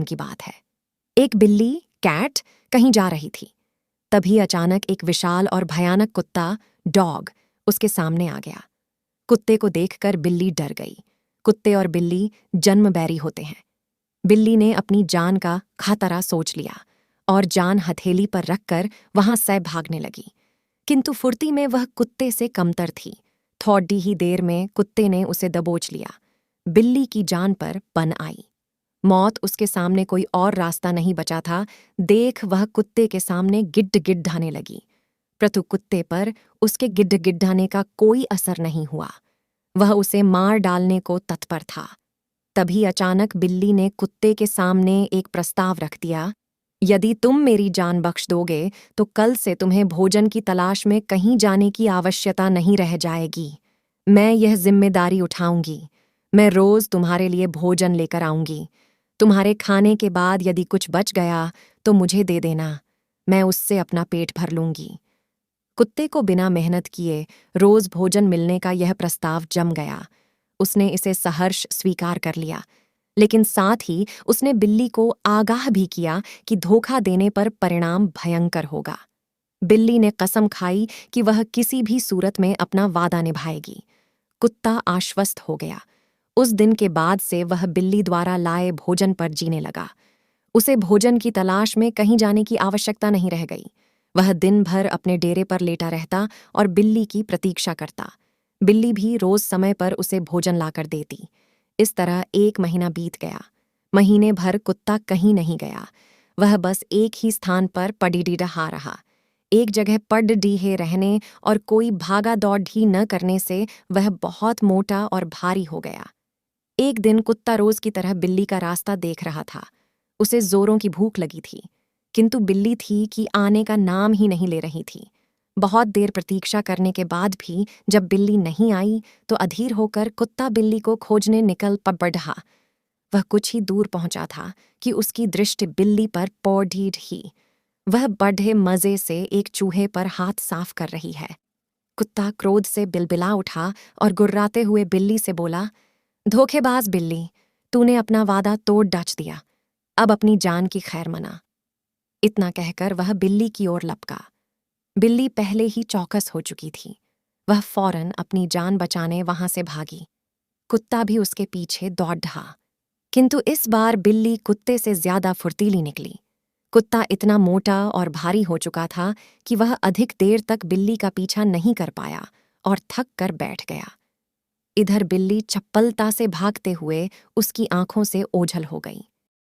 की बात है। एक बिल्ली कैट कहीं जा रही थी। तभी अचानक एक विशाल और भयानक कुत्ता डॉग उसके सामने आ गया। कुत्ते को देखकर बिल्ली डर गई। कुत्ते और बिल्ली जन्म बैरी होते हैं। बिल्ली ने अपनी जान का खतरा सोच लिया और जान हथेली पर रखकर वहां से भागने लगी। किंतु फुर्ती में वह कुत्ते से कमतर थी। थोड़ी ही देर में कुत्ते ने उसे दबोच लिया। बिल्ली की जान पर बन आई। मौत उसके सामने कोई और रास्ता नहीं बचा था। देख वह कुत्ते के सामने गिड्ड गिड्ढाने लगी, परंतु कुत्ते पर उसके गिड्ड गिड्ढाने का कोई असर नहीं हुआ। वह उसे मार डालने को तत्पर था। तभी अचानक बिल्ली ने कुत्ते के सामने एक प्रस्ताव रख दिया, यदि तुम मेरी जान बख्श दोगे तो कल से तुम्हें भोजन की तलाश में कहीं जाने की आवश्यकता नहीं रह जाएगी। मैं यह जिम्मेदारी उठाऊंगी। मैं रोज तुम्हारे लिए भोजन लेकर आऊंगी। तुम्हारे खाने के बाद यदि कुछ बच गया तो मुझे दे देना। मैं उससे अपना पेट भर लूंगी। कुत्ते को बिना मेहनत किए रोज भोजन मिलने का यह प्रस्ताव जम गया। उसने इसे सहर्ष स्वीकार कर लिया, लेकिन साथ ही उसने बिल्ली को आगाह भी किया कि धोखा देने पर परिणाम भयंकर होगा। बिल्ली ने कसम खाई कि वह किसी भी सूरत में अपना वादा निभाएगी। कुत्ता आश्वस्त हो गया। उस दिन के बाद से वह बिल्ली द्वारा लाए भोजन पर जीने लगा। उसे भोजन की तलाश में कहीं जाने की आवश्यकता नहीं रह गई। वह दिन भर अपने डेरे पर लेटा रहता और बिल्ली की प्रतीक्षा करता। बिल्ली भी रोज समय पर उसे भोजन लाकर देती। इस तरह 1 महीना बीत गया। महीने भर कुत्ता कहीं नहीं गया। वह बस एक ही स्थान पर पड़ीडीडहा रहा। एक जगह पड़ डीहे रहने और कोई भागा दौड़ ही न करने से वह बहुत मोटा और भारी हो गया। एक दिन कुत्ता रोज की तरह बिल्ली का रास्ता देख रहा था। उसे जोरों की भूख लगी थी, किंतु बिल्ली थी कि आने का नाम ही नहीं ले रही थी। बहुत देर प्रतीक्षा करने के बाद भी जब बिल्ली नहीं आई तो अधीर होकर कुत्ता बिल्ली को खोजने निकल बढ़ा। वह कुछ ही दूर पहुंचा था कि उसकी दृष्टि बिल्ली पर पौड़ी ही। वह बड़े मजे से एक चूहे पर हाथ साफ कर रही है। कुत्ता क्रोध से बिलबिला उठा और गुर्राते हुए बिल्ली से बोला, धोखेबाज बिल्ली, तूने अपना वादा तोड़ डाच दिया। अब अपनी जान की खैर मना। इतना कहकर वह बिल्ली की ओर लपका। बिल्ली पहले ही चौकस हो चुकी थी। वह फौरन अपनी जान बचाने वहां से भागी। कुत्ता भी उसके पीछे दौड़ ढहा, किंतु इस बार बिल्ली कुत्ते से ज्यादा फुर्तीली निकली। कुत्ता इतना मोटा और भारी हो चुका था कि वह अधिक देर तक बिल्ली का पीछा नहीं कर पाया और थक कर बैठ गया। इधर बिल्ली चप्पलता से भागते हुए उसकी आंखों से ओझल हो गई।